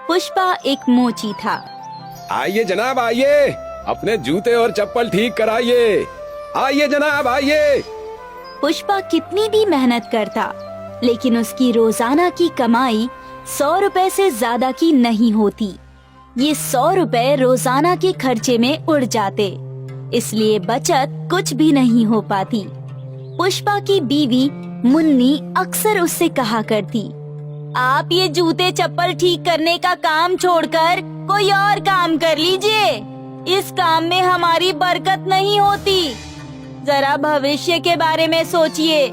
पुष्पा एक मोची था। आइए जनाब आइए, अपने जूते और चप्पल ठीक कराइए। आइए जनाब आइए। पुष्पा कितनी भी मेहनत करता, लेकिन उसकी रोजाना की कमाई 100 रुपए से ज्यादा की नहीं होती। ये 100 रुपए रोजाना के खर्चे में उड़ जाते, इसलिए बचत कुछ भी नहीं हो पाती। पुष्पा की बीवी मुन्नी अक्सर उससे कहा करती, आप ये जूते चप्पल ठीक करने का काम छोड़कर कोई और काम कर लीजिए। इस काम में हमारी बरकत नहीं होती। जरा भविष्य के बारे में सोचिए।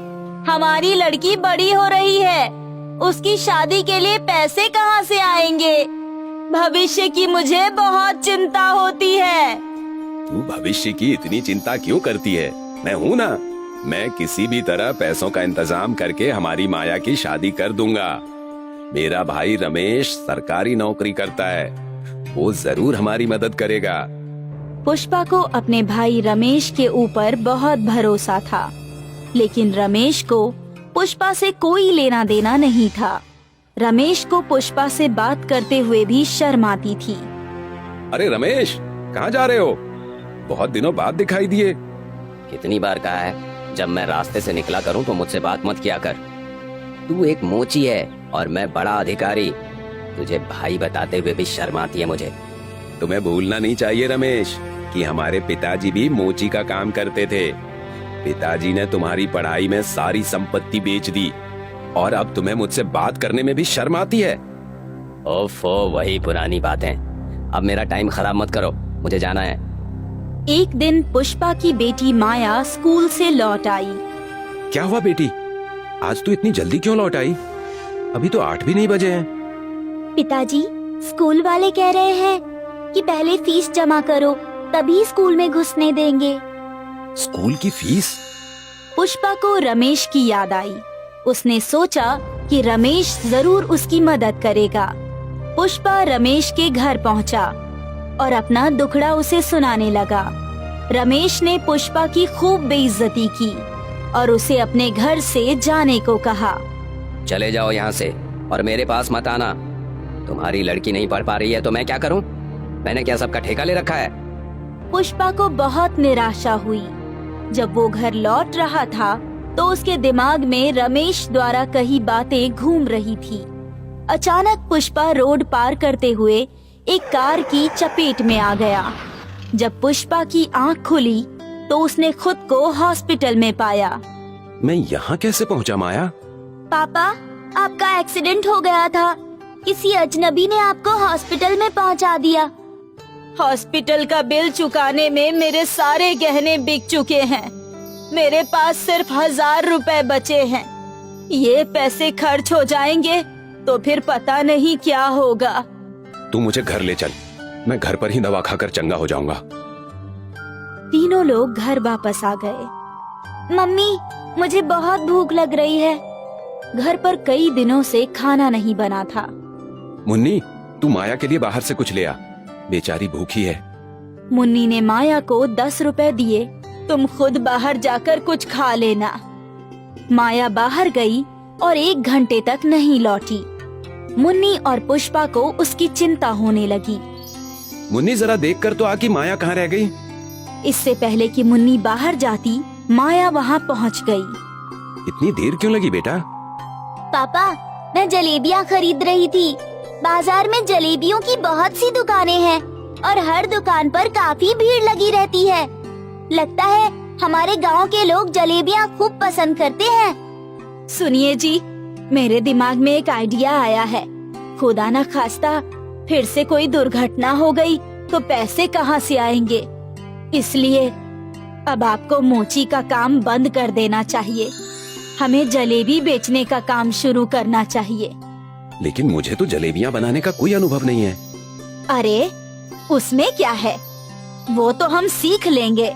हमारी लड़की बड़ी हो रही है, उसकी शादी के लिए पैसे कहाँ से आएंगे? भविष्य की मुझे बहुत चिंता होती है। तू भविष्य की इतनी चिंता क्यों करती है? मैं हूँ ना, मैं किसी भी तरह पैसों का इंतजाम करके हमारी माया की शादी कर दूंगा। मेरा भाई रमेश सरकारी नौकरी करता है, वो जरूर हमारी मदद करेगा। पुष्पा को अपने भाई रमेश के ऊपर बहुत भरोसा था, लेकिन रमेश को पुष्पा से कोई लेना देना नहीं था। रमेश को पुष्पा से बात करते हुए भी शर्म आती थी। अरे रमेश, कहाँ जा रहे हो? बहुत दिनों बाद दिखाई दिए। कितनी बार कहा है, जब मैं रास्ते से निकला करूं तो मुझसे बात मत किया कर। तू एक मोची है और मैं बड़ा अधिकारी। तुझे भाई बताते हुए भी शर्म आती है मुझे। तुम्हें भूलना नहीं चाहिए रमेश कि हमारे पिताजी भी मोची का काम करते थे। पिताजी ने तुम्हारी पढ़ाई में सारी संपत्ति बेच दी और अब तुम्हें मुझसे बात करने में भी शर्म आती है। ओफो, वही पुरानी बातें। अब मेरा टाइम खराब मत करो, मुझे जाना है। एक दिन पुष्पा की बेटी माया स्कूल से लौट आई। क्या हुआ बेटी, आज तू इतनी जल्दी क्यों लौट आई? अभी तो 8 भी नहीं बजे हैं। पिताजी, स्कूल वाले कह रहे हैं कि पहले फीस जमा करो, तभी स्कूल में घुसने देंगे। स्कूल की फीस? पुष्पा को रमेश की याद आई। उसने सोचा कि रमेश जरूर उसकी मदद करेगा। पुष्पा रमेश के घर पहुंचा और अपना दुखड़ा उसे सुनाने लगा। रमेश ने पुष्पा की खूब बेइज्जती की और उसे अपने घर से जाने को कहा। चले जाओ यहाँ से और मेरे पास मत आना। तुम्हारी लड़की नहीं पढ़ पा रही है तो मैं क्या करूँ? मैंने क्या सबका ठेका ले रखा है? पुष्पा को बहुत निराशा हुई। जब वो घर लौट रहा था तो उसके दिमाग में रमेश द्वारा कही बातें घूम रही थी। अचानक पुष्पा रोड पार करते हुए एक कार की चपेट में आ गया। जब पुष्पा की आंख खुली तो उसने खुद को हॉस्पिटल में पाया। मैं यहाँ कैसे पहुँचा माया? पापा, आपका एक्सीडेंट हो गया था। किसी अजनबी ने आपको हॉस्पिटल में पहुंचा दिया। हॉस्पिटल का बिल चुकाने में मेरे सारे गहने बिक चुके हैं। मेरे पास सिर्फ 1000 रुपए बचे हैं। ये पैसे खर्च हो जाएंगे तो फिर पता नहीं क्या होगा। तू मुझे घर ले चल, मैं घर पर ही दवा खाकर चंगा हो जाऊंगा। तीनों लोग घर वापस आ गए। मम्मी, मुझे बहुत भूख लग रही है। घर पर कई दिनों से खाना नहीं बना था। मुन्नी, तू माया के लिए बाहर से कुछ ले आ, बेचारी भूखी है। मुन्नी ने माया को 10 रुपए दिए। तुम खुद बाहर जाकर कुछ खा लेना। माया बाहर गई और 1 घंटे तक नहीं लौटी। मुन्नी और पुष्पा को उसकी चिंता होने लगी। मुन्नी, जरा देख कर तो आ कि माया कहाँ रह गई। इससे पहले कि मुन्नी बाहर जाती, माया वहाँ पहुँच गई। इतनी देर क्यों लगी बेटा? पापा, मैं जलेबियाँ खरीद रही थी। बाजार में जलेबियों की बहुत सी दुकानें हैं और हर दुकान पर काफी भीड़ लगी रहती है। लगता है हमारे गांव के लोग जलेबियाँ खूब पसंद करते हैं। सुनिए जी, मेरे दिमाग में एक आइडिया आया है। खुदा न खास्ता फिर से कोई दुर्घटना हो गई तो पैसे कहाँ से आएंगे? इसलिए अब आपको मोची का काम बंद कर देना चाहिए। हमें जलेबी बेचने का काम शुरू करना चाहिए। लेकिन मुझे तो जलेबियाँ बनाने का कोई अनुभव नहीं है। अरे, उसमें क्या है, वो तो हम सीख लेंगे।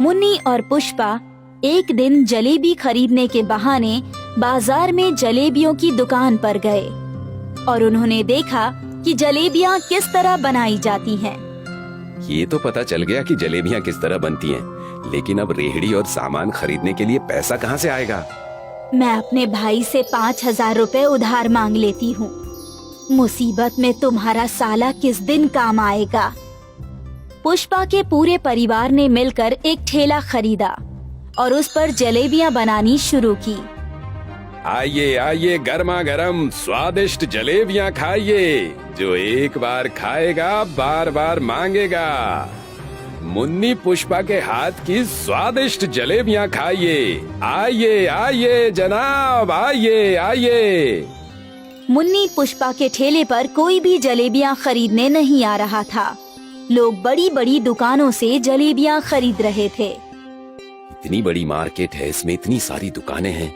मुन्नी और पुष्पा एक दिन जलेबी खरीदने के बहाने बाजार में जलेबियों की दुकान पर गए और उन्होंने देखा कि जलेबियाँ किस तरह बनाई जाती हैं। ये तो पता चल गया कि जलेबियाँ किस तरह बनती हैं, लेकिन अब रेहड़ी और सामान खरीदने के लिए पैसा कहाँ से आएगा? मैं अपने भाई से 5000 रुपए उधार मांग लेती हूँ। मुसीबत में तुम्हारा साला किस दिन काम आएगा। पुष्पा के पूरे परिवार ने मिलकर एक ठेला खरीदा और उस पर जलेबियां बनानी शुरू की। आइए आइए, गर्मा गर्म स्वादिष्ट जलेबियां खाइए। जो एक बार खाएगा बार बार मांगेगा। मुन्नी पुष्पा के हाथ की स्वादिष्ट जलेबियां खाइए। आइए आइए जनाब, आइए आइए। मुन्नी पुष्पा के ठेले पर कोई भी जलेबियां खरीदने नहीं आ रहा था। लोग बड़ी बड़ी दुकानों से जलेबियां खरीद रहे थे। इतनी बड़ी मार्केट है, इसमें इतनी सारी दुकानें हैं,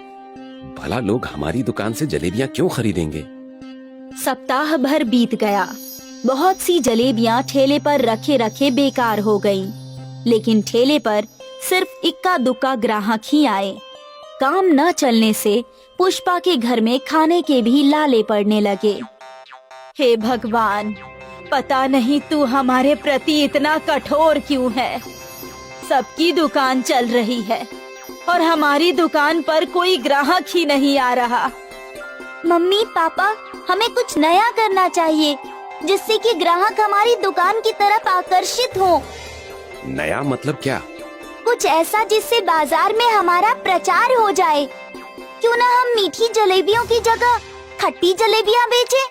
भला लोग हमारी दुकान से जलेबियां क्यों खरीदेंगे? सप्ताह भर बीत गया। बहुत सी जलेबियां ठेले पर रखे रखे बेकार हो गईं। लेकिन ठेले पर सिर्फ इक्का दुक्का ग्राहक ही आए। काम न चलने से पुष्पा के घर में खाने के भी लाले पड़ने लगे। हे भगवान, पता नहीं तू हमारे प्रति इतना कठोर क्यों है। सबकी दुकान चल रही है और हमारी दुकान पर कोई ग्राहक ही नहीं आ रहा। मम्मी पापा, हमें कुछ नया करना चाहिए जिससे कि ग्राहक हमारी दुकान की तरफ आकर्षित हो। नया मतलब क्या? कुछ ऐसा जिससे बाजार में हमारा प्रचार हो जाए। क्यों ना हम मीठी जलेबियों की जगह खट्टी जलेबियां बेचें?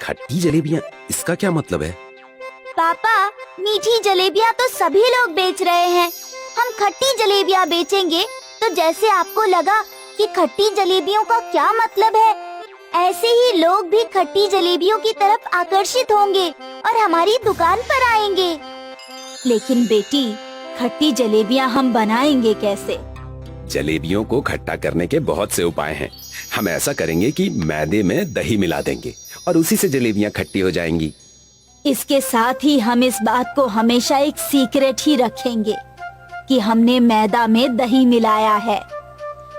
खट्टी जलेबियां, इसका क्या मतलब है? पापा, मीठी जलेबियां तो सभी लोग बेच रहे हैं। हम खट्टी जलेबियां बेचेंगे तो जैसे आपको लगा कि खट्टी जलेबियों का क्या मतलब है, ऐसे ही लोग भी खट्टी जलेबियों की तरफ आकर्षित होंगे और हमारी दुकान पर आएंगे। लेकिन बेटी, खट्टी जलेबियां हम बनाएंगे कैसे? जलेबियों को खट्टा करने के बहुत से उपाय हैं। हम ऐसा करेंगे कि मैदे में दही मिला देंगे और उसी से जलेबियां खट्टी हो जाएंगी। इसके साथ ही हम इस बात को हमेशा एक सीक्रेट ही रखेंगे कि हमने मैदा में दही मिलाया है।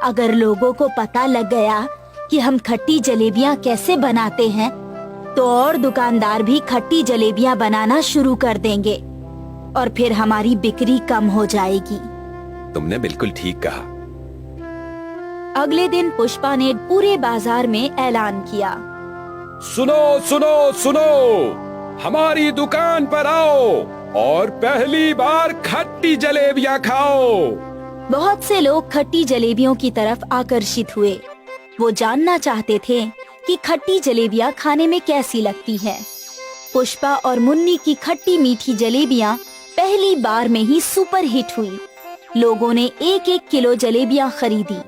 अगर लोगों को पता लग गया कि हम खट्टी जलेबियां कैसे बनाते हैं, तो और दुकानदार भी खट्टी जलेबियां बनाना शुरू कर देंगे और फिर हमारी बिक्री कम हो जाएगी। तुमने बिल्कुल ठीक कहा। अगले दिन पुष्पा ने पूरे बाजार में ऐलान किया, सुनो सुनो सुनो, हमारी दुकान पर आओ और पहली बार खट्टी जलेबियां खाओ। बहुत से लोग खट्टी जलेबियों की तरफ आकर्षित हुए। वो जानना चाहते थे कि खट्टी जलेबियां खाने में कैसी लगती हैं। पुष्पा और मुन्नी की खट्टी मीठी जलेबियां पहली बार में ही सुपर हिट हुई। लोगों ने 1-1 किलो जलेबियां खरीदी।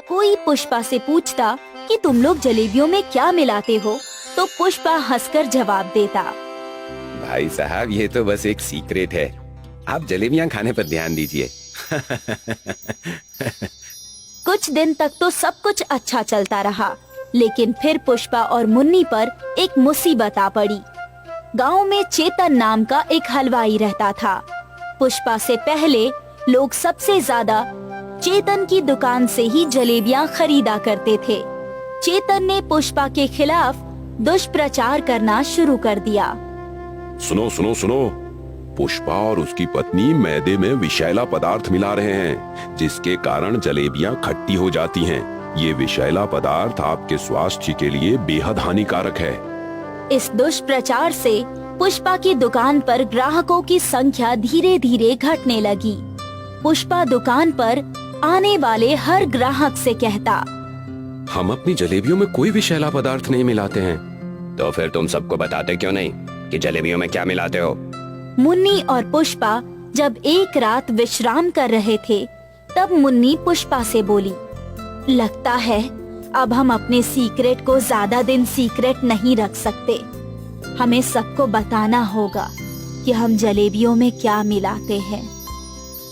कोई पुष्पा से पूछता कि तुम लोग जलेबियों में क्या मिलाते हो, तो पुष्पा हंसकर जवाब देता, भाई साहब, ये तो बस एक सीक्रेट है, आप जलेबियां खाने पर ध्यान दीजिए। कुछ दिन तक तो सब कुछ अच्छा चलता रहा, लेकिन फिर पुष्पा और मुन्नी पर एक मुसीबत आ पड़ी। गांव में चेतन नाम का एक हलवाई रहता था। पुष्पा से पहले लोग सबसे ज्यादा चेतन की दुकान से ही जलेबियां खरीदा करते थे। चेतन ने पुष्पा के खिलाफ दुष्प्रचार करना शुरू कर दिया। सुनो सुनो सुनो, पुष्पा और उसकी पत्नी मैदे में विषैला पदार्थ मिला रहे हैं, जिसके कारण जलेबियां खट्टी हो जाती हैं। ये विषैला पदार्थ आपके स्वास्थ्य के लिए बेहद हानिकारक है। इस दुष्प्रचार से पुष्पा की दुकान पर ग्राहकों की संख्या धीरे धीरे घटने लगी। पुष्पा दुकान पर आने वाले हर ग्राहक से कहता, हम अपनी जलेबियों में कोई विषैला पदार्थ नहीं मिलाते हैं। तो फिर तुम सबको बताते क्यों नहीं कि जलेबियों में क्या मिलाते हो? मुन्नी और पुष्पा जब एक रात विश्राम कर रहे थे, तब मुन्नी पुष्पा से बोली, लगता है अब हम अपने सीक्रेट को ज्यादा दिन सीक्रेट नहीं रख सकते। हमें सबको बताना होगा कि हम जलेबियों में क्या मिलाते हैं।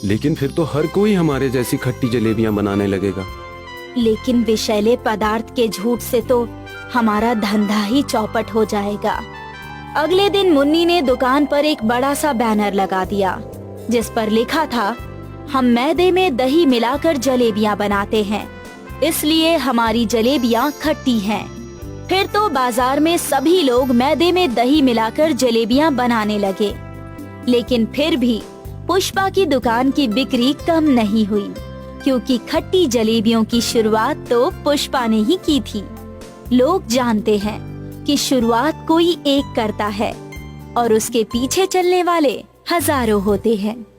लेकिन फिर तो हर कोई हमारे जैसी खट्टी जलेबियां बनाने लगेगा। लेकिन विषैले पदार्थ के झूठ से तो हमारा धंधा ही चौपट हो जाएगा। अगले दिन मुन्नी ने दुकान पर एक बड़ा सा बैनर लगा दिया, जिस पर लिखा था, हम मैदे में दही मिलाकर जलेबियां बनाते हैं, इसलिए हमारी जलेबियां खट्टी हैं। फिर तो बाजार में सभी लोग मैदे में दही मिलाकर जलेबियां बनाने लगे। लेकिन फिर भी पुष्पा की दुकान की बिक्री कम नहीं हुई, क्योंकि खट्टी जलेबियों की शुरुआत तो पुष्पा ने ही की थी। लोग जानते हैं, कि शुरुआत कोई एक करता है और उसके पीछे चलने वाले हजारों होते हैं।